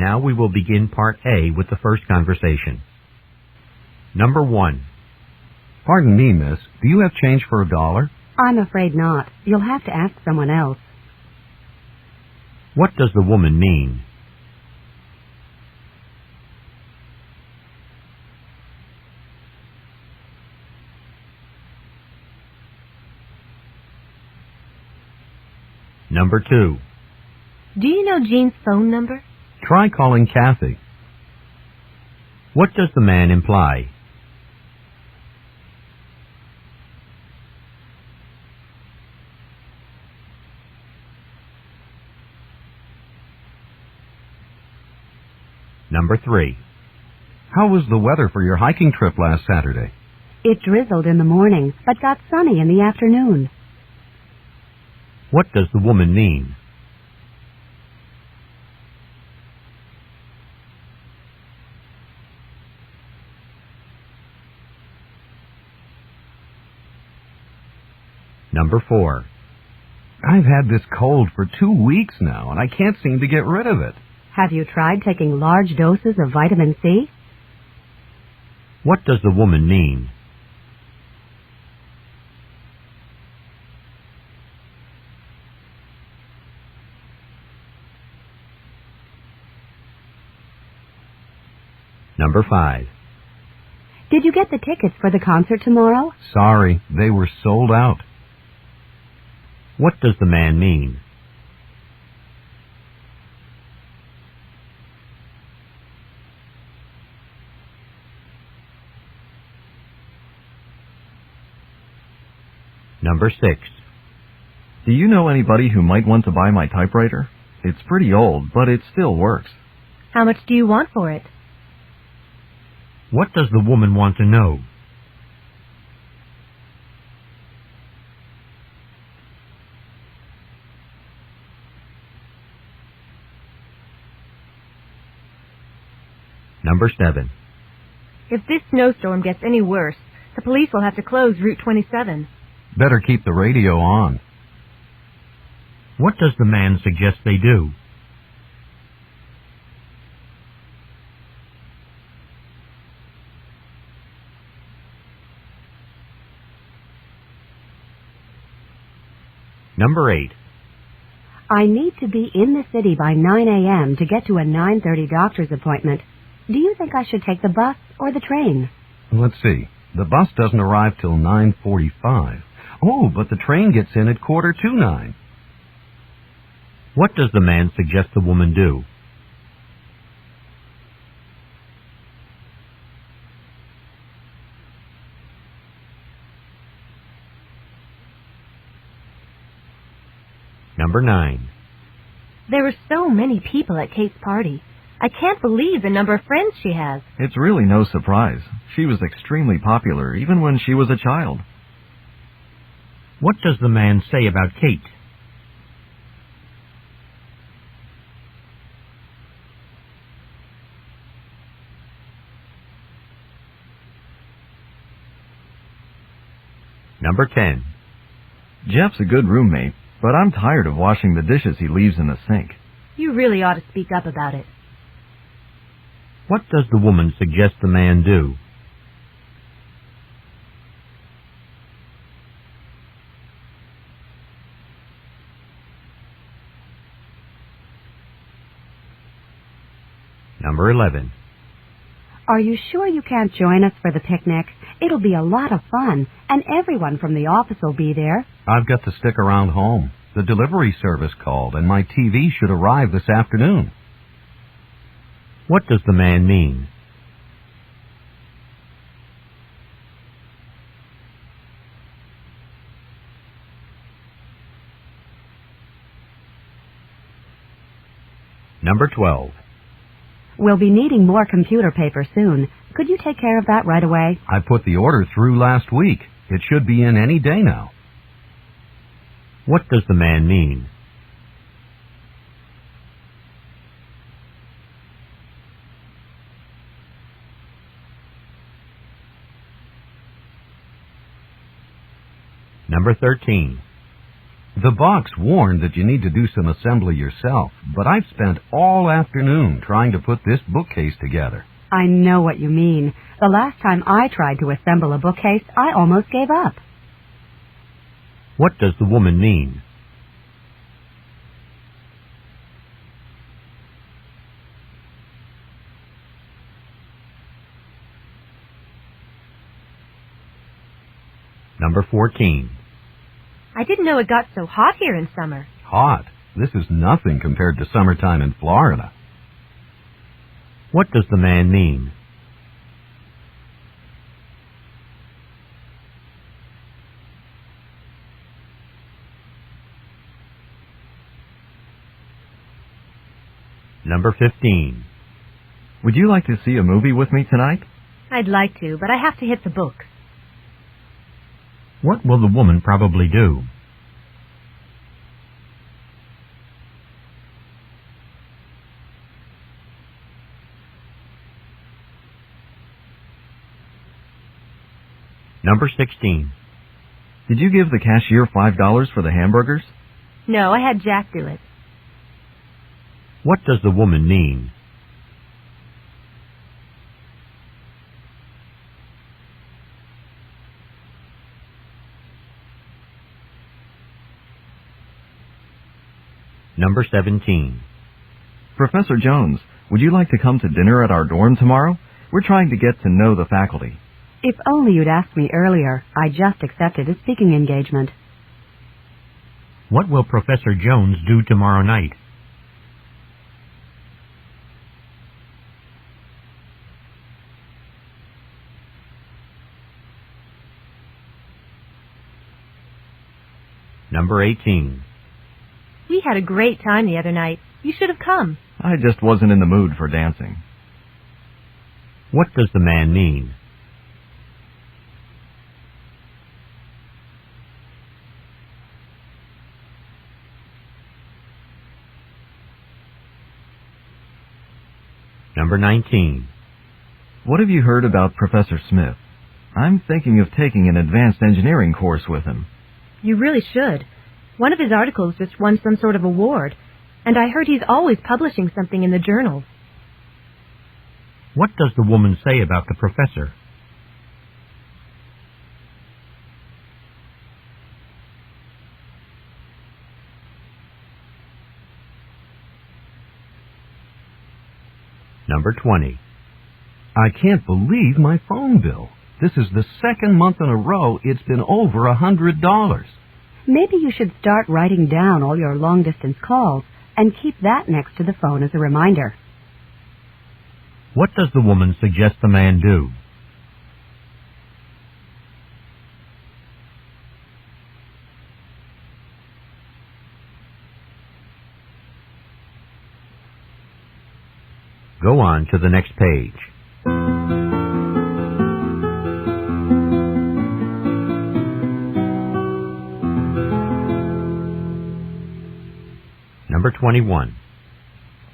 Now we will begin Part A with the first conversation. Number 1. Pardon me, miss. Do you have change for $1? I'm afraid not. You'll have to ask someone else. What does the woman mean? Number 2. Do you know Jean's phone number? Try calling Kathy. What does the man imply? Number 3. How was the weather for your hiking trip last Saturday? It drizzled in the morning, but got sunny in the afternoon. What does the woman mean? Number 4. I've had this cold for 2 weeks now, and I can't seem to get rid of it. Have you tried taking large doses of vitamin C? What does the woman mean? Number 5. Did you get the tickets for the concert tomorrow? Sorry, they were sold out. What does the man mean? Number 6. Do you know anybody who might want to buy my typewriter? It's pretty old, but it still works. How much do you want for it? What does the woman want to know? Number 7. If this snowstorm gets any worse, the police will have to close Route 27. Better keep the radio on. What does the man suggest they do? Number 8. I need to be in the city by 9 a.m. to get to a 9:30 doctor's appointment. Do you think I should take the bus or the train? Let's see. The bus doesn't arrive till 9:45. Oh, but the train gets in at 9:45. What does the man suggest the woman do? Number 9. There were so many people at Kate's party. I can't believe the number of friends she has. It's really no surprise. She was extremely popular even when she was a child. What does the man say about Kate? Number 10. Jeff's a good roommate, but I'm tired of washing the dishes he leaves in the sink. You really ought to speak up about it. What does the woman suggest the man do? Number 11. Are you sure you can't join us for the picnic? It'll be a lot of fun, and everyone from the office will be there. I've got to stick around home. The delivery service called, and my TV should arrive this afternoon. What does the man mean? Number 12. We'll be needing more computer paper soon. Could you take care of that right away? I put the order through last week. It should be in any day now. What does the man mean? Number 13. The box warned that you need to do some assembly yourself, but I've spent all afternoon trying to put this bookcase together. I know what you mean. The last time I tried to assemble a bookcase, I almost gave up. What does the woman mean? Number 14. I didn't know it got so hot here in summer. Hot. This is nothing compared to summertime in Florida. What does the man mean? Number 15. Would you like to see a movie with me tonight? I'd like to, but I have to hit the books. What will the woman probably do? Number 16. Did you give the cashier $5 for the hamburgers? No, I had Jack do it. What does the woman mean? Number 17. Professor Jones, would you like to come to dinner at our dorm tomorrow? We're trying to get to know the faculty. If only you'd asked me earlier. I just accepted a speaking engagement. What will Professor Jones do tomorrow night? Number 18. We had a great time the other night. You should have come. I just wasn't in the mood for dancing. What does the man mean? Number 19. What have you heard about Professor Smith? I'm thinking of taking an advanced engineering course with him. You really should. One of his articles just won some sort of award, and I heard he's always publishing something in the journals. What does the woman say about the professor? Number 20. I can't believe my phone bill. This is the second month in a row it's been over $100. Maybe you should start writing down all your long-distance calls and keep that next to the phone as a reminder. What does the woman suggest the man do? Go on to the next page. Number 21.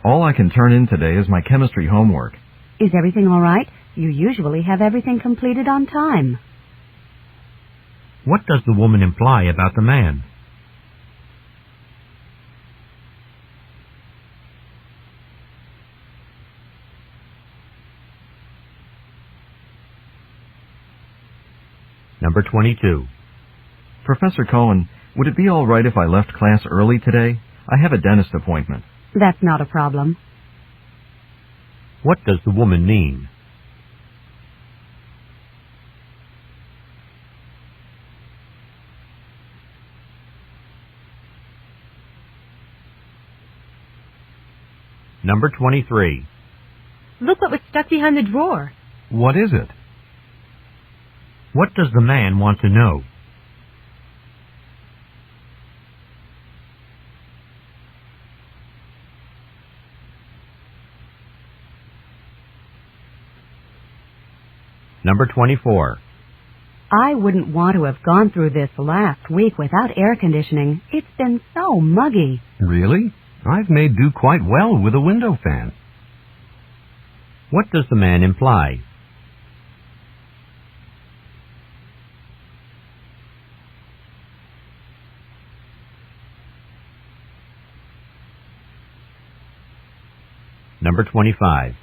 All I can turn in today is my chemistry homework. Is everything all right? You usually have everything completed on time. What does the woman imply about the man? Number 22. Professor Cohen, would it be all right if I left class early today? I have a dentist appointment. That's not a problem. What does the woman mean? Number 23. Look what was stuck behind the drawer. What is it? What does the man want to know? Number 24. I wouldn't want to have gone through this last week without air conditioning. It's been so muggy. Really? I've made do quite well with a window fan. What does the man imply? Number 25.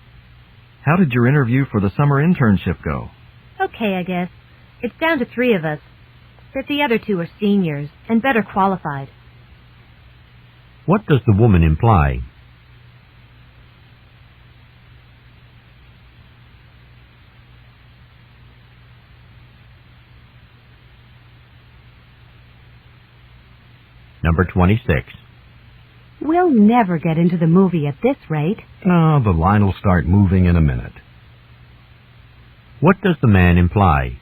How did your interview for the summer internship go? Okay, I guess. It's down to 3 of us, but the other 2 are seniors and better qualified. What does the woman imply? Number 26. We'll never get into the movie at this rate. Oh, the line will start moving in a minute. What does the man imply?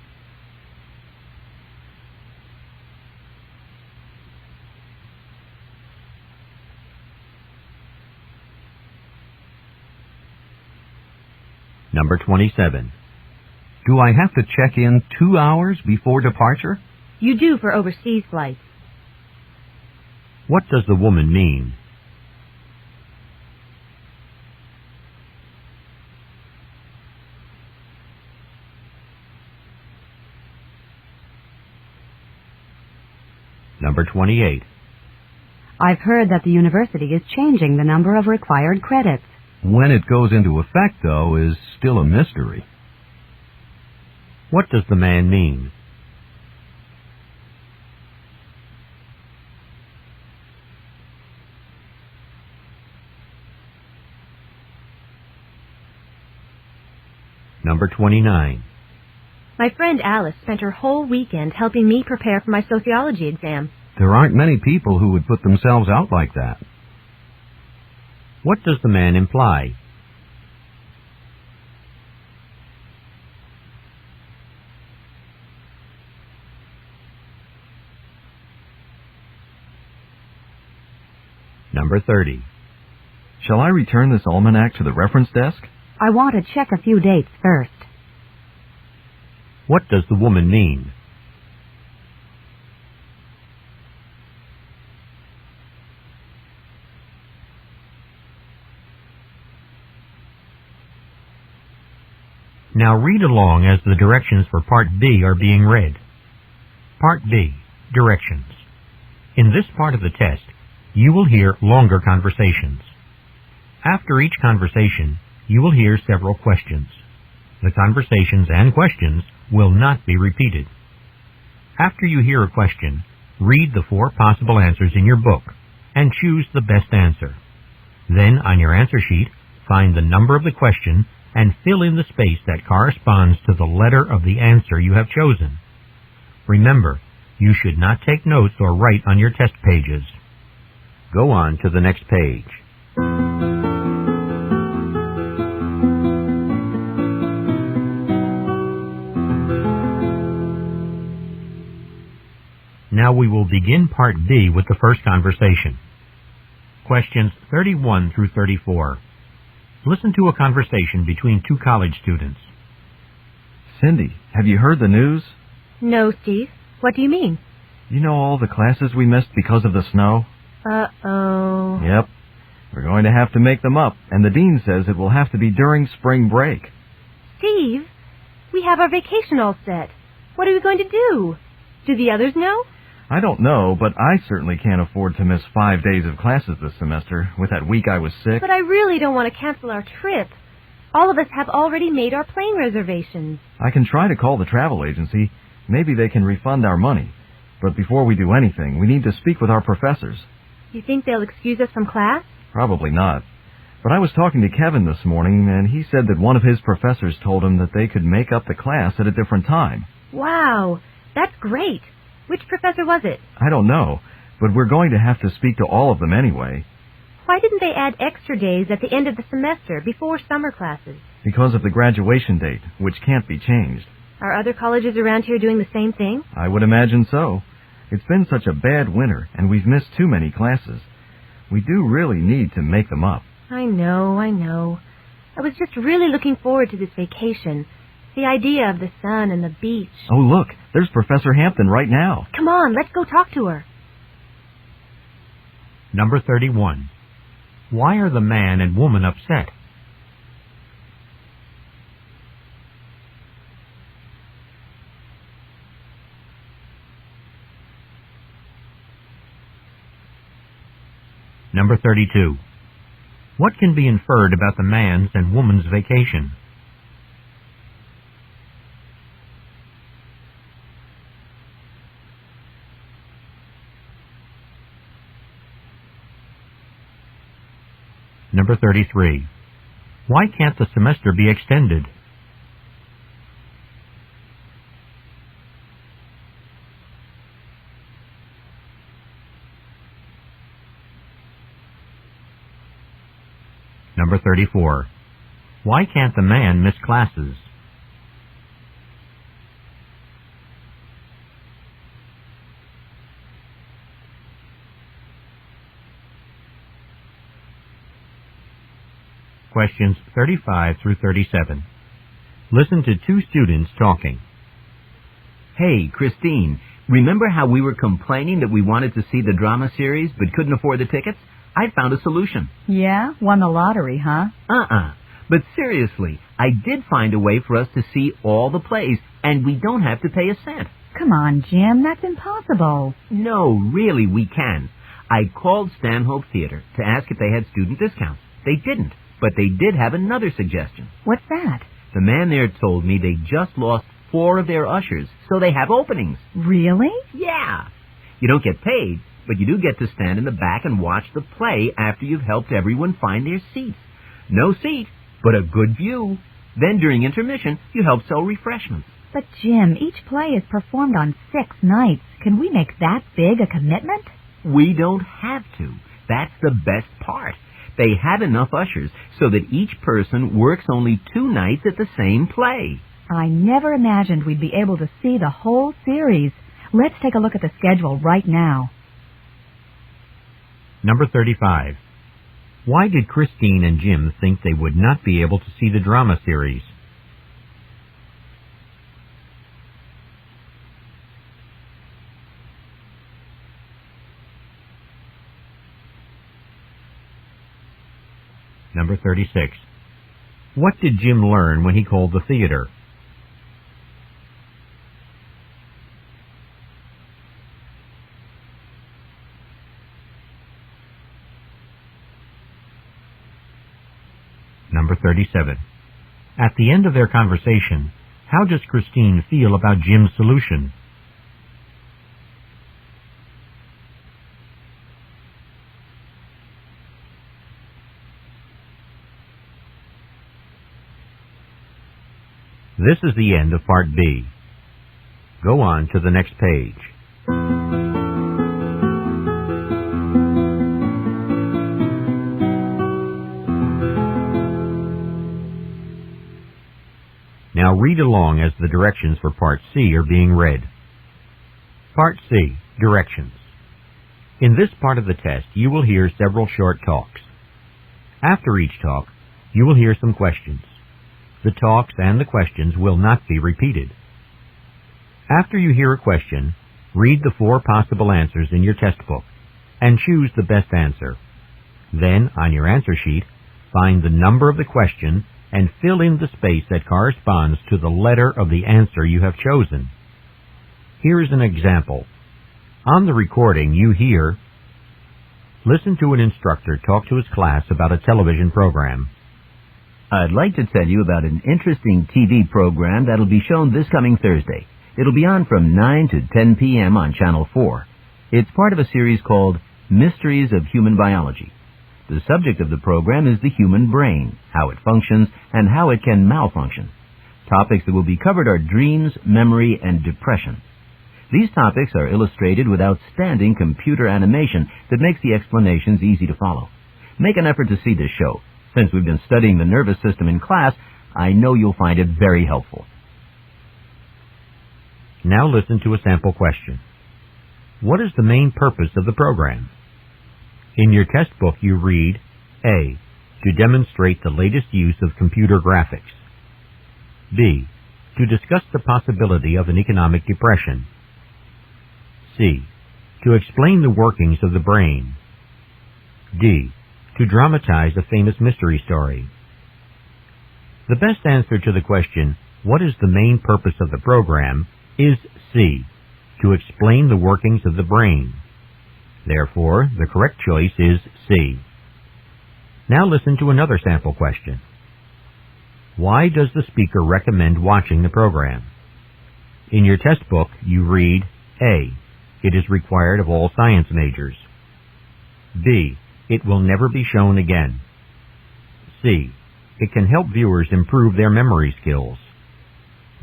Number 27. Do I have to check in 2 hours before departure? You do for overseas flights. What does the woman mean? Number 28. I've heard that the university is changing the number of required credits. When it goes into effect, though, is still a mystery. What does the man mean? Number 29. My friend Alice spent her whole weekend helping me prepare for my sociology exam. There aren't many people who would put themselves out like that. What does the man imply? Number 30. Shall I return this almanac to the reference desk? I want to check a few dates first. What does the woman mean? Now read along as the directions for Part B are being read. Part B, Directions. In this part of the test, you will hear longer conversations. After each conversation, you will hear several questions. The conversations and questions will not be repeated. After you hear a question, read the 4 possible answers in your book and choose the best answer. Then, on your answer sheet, find the number of the question and fill in the space that corresponds to the letter of the answer you have chosen. Remember, you should not take notes or write on your test pages. Go on to the next page. Now we will begin Part B with the first conversation. Questions 31 through 34. Listen to a conversation between 2 college students. Cindy, have you heard the news? No, Steve. What do you mean? You know all the classes we missed because of the snow? Uh-oh. Yep. We're going to have to make them up, and the dean says it will have to be during spring break. Steve, we have our vacation all set. What are we going to do? Do the others know? I don't know, but I certainly can't afford to miss 5 days of classes this semester with that week I was sick. But I really don't want to cancel our trip. All of us have already made our plane reservations. I can try to call the travel agency. Maybe they can refund our money. But before we do anything, we need to speak with our professors. You think they'll excuse us from class? Probably not. But I was talking to Kevin this morning, and he said that one of his professors told him that they could make up the class at a different time. Wow, that's great. Which professor was it? I don't know, but we're going to have to speak to all of them anyway. Why didn't they add extra days at the end of the semester before summer classes? Because of the graduation date, which can't be changed. Are other colleges around here doing the same thing? I would imagine so. It's been such a bad winter, and we've missed too many classes. We do really need to make them up. I know. I was just really looking forward to this vacation. The idea of the sun and the beach. Oh, look, there's Professor Hampton right now. Come on, let's go talk to her. Number 31. Why are the man and woman upset? Number 32. What can be inferred about the man's and woman's vacation? Number 33. Why can't the semester be extended? Number 34. Why can't the man miss classes? Questions 35 through 37. Listen to two students talking. Hey, Christine, remember how we were complaining that we wanted to see the drama series but couldn't afford the tickets? I found a solution. Yeah? Won the lottery, huh? But seriously, I did find a way for us to see all the plays, and we don't have to pay a cent. Come on, Jim, that's impossible. No, really, we can. I called Stanhope Theater to ask if they had student discounts. They didn't, but they did have another suggestion. What's that? The man there told me they just lost 4 of their ushers, so they have openings. Really? Yeah. You don't get paid, but you do get to stand in the back and watch the play after you've helped everyone find their seats. No seat, but a good view. Then during intermission, you help sell refreshments. But, Jim, each play is performed on 6 nights. Can we make that big a commitment? We don't have to. That's the best part. They had enough ushers so that each person works only 2 nights at the same play. I never imagined we'd be able to see the whole series. Let's take a look at the schedule right now. Number 35. Why did Christine and Jim think they would not be able to see the drama series? Number 36. What did Jim learn when he called the theater? Number 37. At the end of their conversation, how does Christine feel about Jim's solution? This is the end of Part B. Go on to the next page. Now read along as the directions for Part C are being read. Part C, Directions. In this part of the test, you will hear several short talks. After each talk, you will hear some questions. The talks and the questions will not be repeated. After you hear a question, read the 4 possible answers in your test book and choose the best answer. Then, on your answer sheet, find the number of the question and fill in the space that corresponds to the letter of the answer you have chosen. Here is an example. On the recording, you hear, listen to an instructor talk to his class about a television program. I'd like to tell you about an interesting TV program that'll be shown this coming Thursday. It'll be on from 9 to 10 p.m. on Channel 4. It's part of a series called Mysteries of Human Biology. The subject of the program is the human brain, how it functions, and how it can malfunction. Topics that will be covered are dreams, memory, and depression. These topics are illustrated with outstanding computer animation that makes the explanations easy to follow. Make an effort to see this show. Since we've been studying the nervous system in class, I know you'll find it very helpful. Now listen to a sample question. What is the main purpose of the program? In your test book you read, A, to demonstrate the latest use of computer graphics. B, to discuss the possibility of an economic depression. C, to explain the workings of the brain. D, to dramatize a famous mystery story. The best answer to the question, what is the main purpose of the program, is C, to explain the workings of the brain. Therefore, the correct choice is C. Now listen to another sample question. Why does the speaker recommend watching the program? In your test book, you read A. It is required of all science majors. B. It will never be shown again. C. It can help viewers improve their memory skills.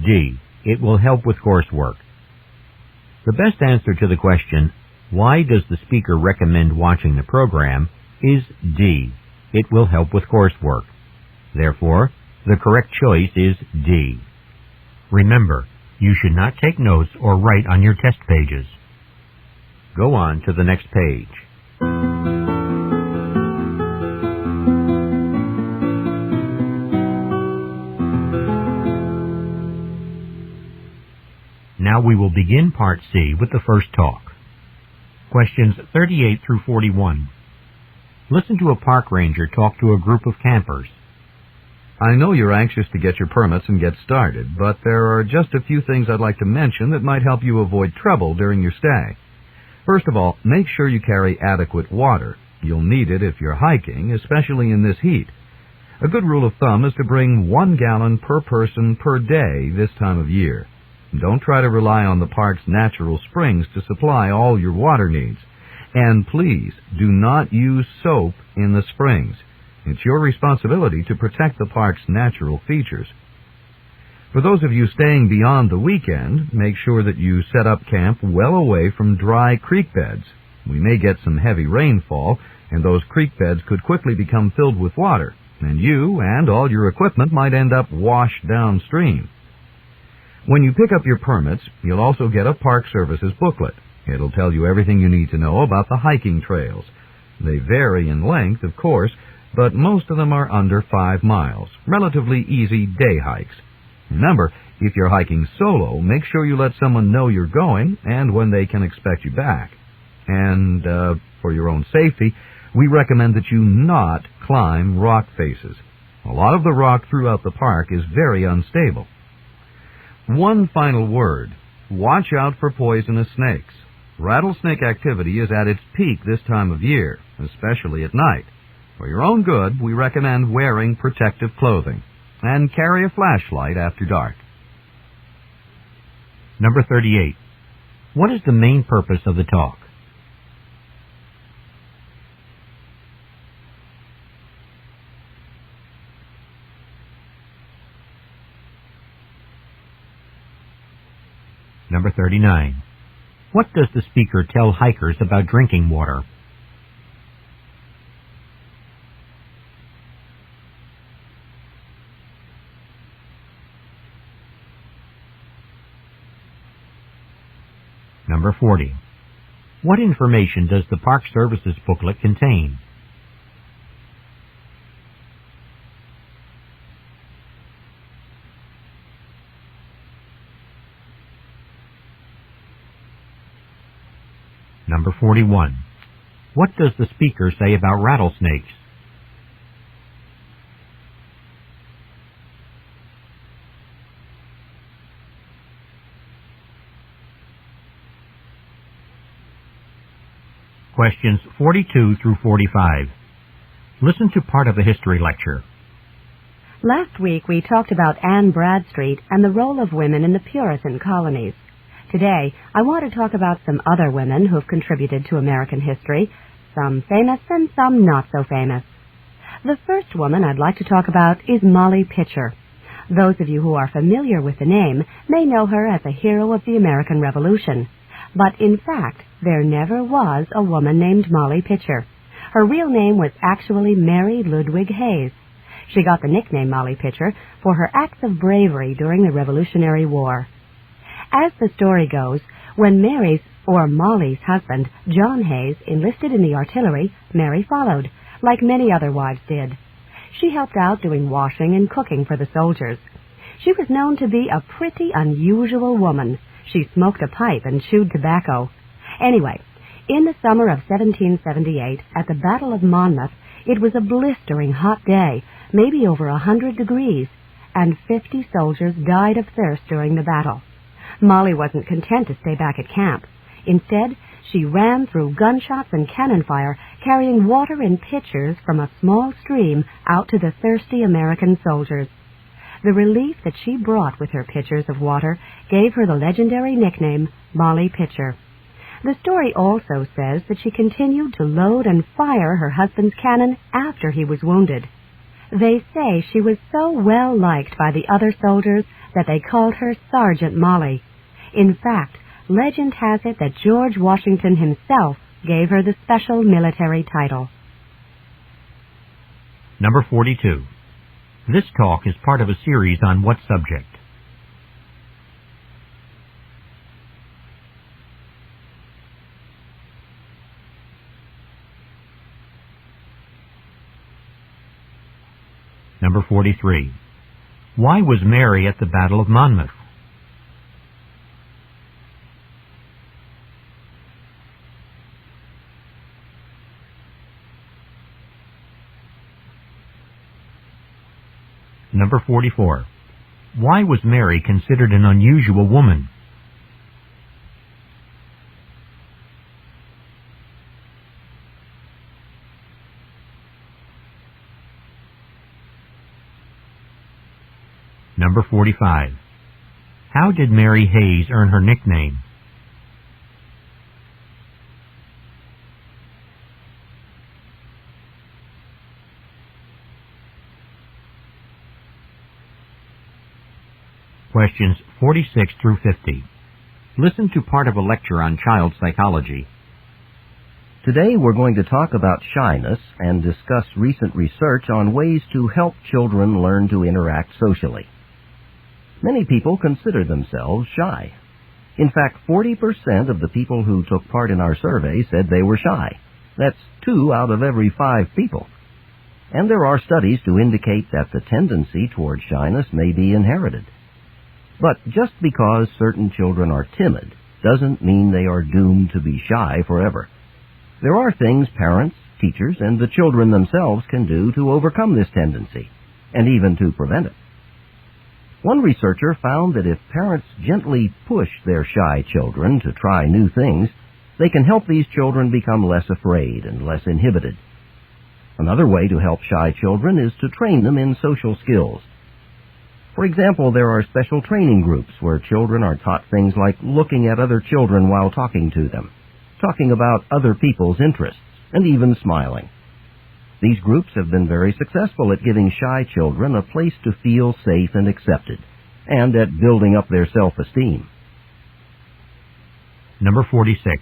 D. It will help with coursework. The best answer to the question, why does the speaker recommend watching the program, is D. It will help with coursework. Therefore, the correct choice is D. Remember, you should not take notes or write on your test pages. Go on to the next page. Now we will begin Part C with the first talk. Questions 38 through 41. Listen to a park ranger talk to a group of campers. I know you're anxious to get your permits and get started, but there are just a few things I'd like to mention that might help you avoid trouble during your stay. First of all, make sure you carry adequate water. You'll need it if you're hiking, especially in this heat. A good rule of thumb is to bring 1 gallon per person per day this time of year. Don't try to rely on the park's natural springs to supply all your water needs. And please, do not use soap in the springs. It's your responsibility to protect the park's natural features. For those of you staying beyond the weekend, make sure that you set up camp well away from dry creek beds. We may get some heavy rainfall, and those creek beds could quickly become filled with water, and you and all your equipment might end up washed downstream. When you pick up your permits, you'll also get a Park Services booklet. It'll tell you everything you need to know about the hiking trails. They vary in length, of course, but most of them are under 5 miles, relatively easy day hikes. Remember, if you're hiking solo, make sure you let someone know you're going and when they can expect you back. And for your own safety, we recommend that you not climb rock faces. A lot of the rock throughout the park is very unstable. One final word. Watch out for poisonous snakes. Rattlesnake activity is at its peak this time of year, especially at night. For your own good, we recommend wearing protective clothing and carry a flashlight after dark. Number 38. What is the main purpose of the talk? Number 39. What does the speaker tell hikers about drinking water? Number 40. What information does the Park Services booklet contain? Number 41. What does the speaker say about rattlesnakes? Questions 42 through 45. Listen to part of the history lecture. Last week we talked about Anne Bradstreet and the role of women in the Puritan colonies. Today, I want to talk about some other women who have contributed to American history, some famous and some not so famous. The first woman I'd like to talk about is Molly Pitcher. Those of you who are familiar with the name may know her as a hero of the American Revolution. But in fact, there never was a woman named Molly Pitcher. Her real name was actually Mary Ludwig Hayes. She got the nickname Molly Pitcher for her acts of bravery during the Revolutionary War. As the story goes, when Mary's, or Molly's, husband, John Hayes, enlisted in the artillery, Mary followed, like many other wives did. She helped out doing washing and cooking for the soldiers. She was known to be a pretty unusual woman. She smoked a pipe and chewed tobacco. Anyway, in the summer of 1778, at the Battle of Monmouth, it was a blistering hot day, maybe over 100 degrees, and 50 soldiers died of thirst during the battle. Molly wasn't content to stay back at camp. Instead, she ran through gunshots and cannon fire, carrying water in pitchers from a small stream out to the thirsty American soldiers. The relief that she brought with her pitchers of water gave her the legendary nickname Molly Pitcher. The story also says that she continued to load and fire her husband's cannon after he was wounded. They say she was so well liked by the other soldiers that they called her Sergeant Molly. In fact, legend has it that George Washington himself gave her the special military title. Number 42. This talk is part of a series on what subject? Number 43. Why was Mary at the Battle of Monmouth? Number 44. Why was Mary considered an unusual woman? Number 45. How did Mary Hayes earn her nickname? Questions 46 through 50. Listen to part of a lecture on child psychology. Today we're going to talk about shyness and discuss recent research on ways to help children learn to interact socially. Many people consider themselves shy. In fact, 40% of the people who took part in our survey said they were shy. That's 2 out of every 5 people. And there are studies to indicate that the tendency toward shyness may be inherited. But just because certain children are timid doesn't mean they are doomed to be shy forever. There are things parents, teachers, and the children themselves can do to overcome this tendency, and even to prevent it. One researcher found that if parents gently push their shy children to try new things, they can help these children become less afraid and less inhibited. Another way to help shy children is to train them in social skills. For example, there are special training groups where children are taught things like looking at other children while talking to them, talking about other people's interests, and even smiling. These groups have been very successful at giving shy children a place to feel safe and accepted, and at building up their self-esteem. Number 46.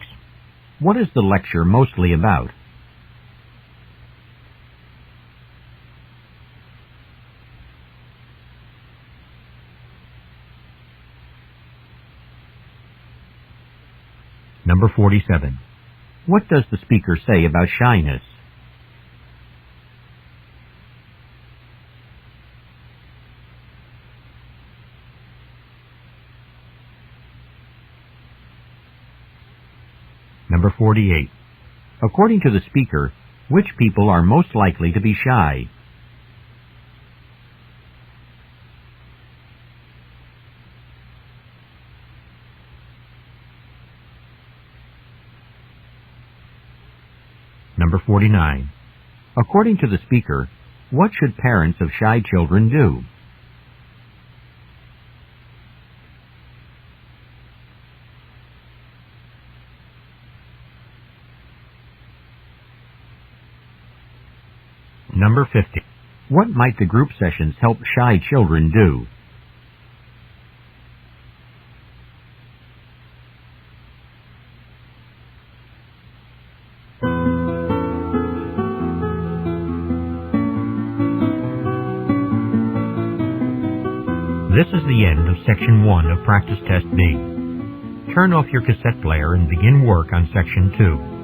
What is the lecture mostly about? Number 47. What does the speaker say about shyness? Number 48. According to the speaker, which people are most likely to be shy? Number 49. According to the speaker, what should parents of shy children do? Number 50. What might the group sessions help shy children do? This is the end of Section 1 of Practice Test B. Turn off your cassette player and begin work on Section 2.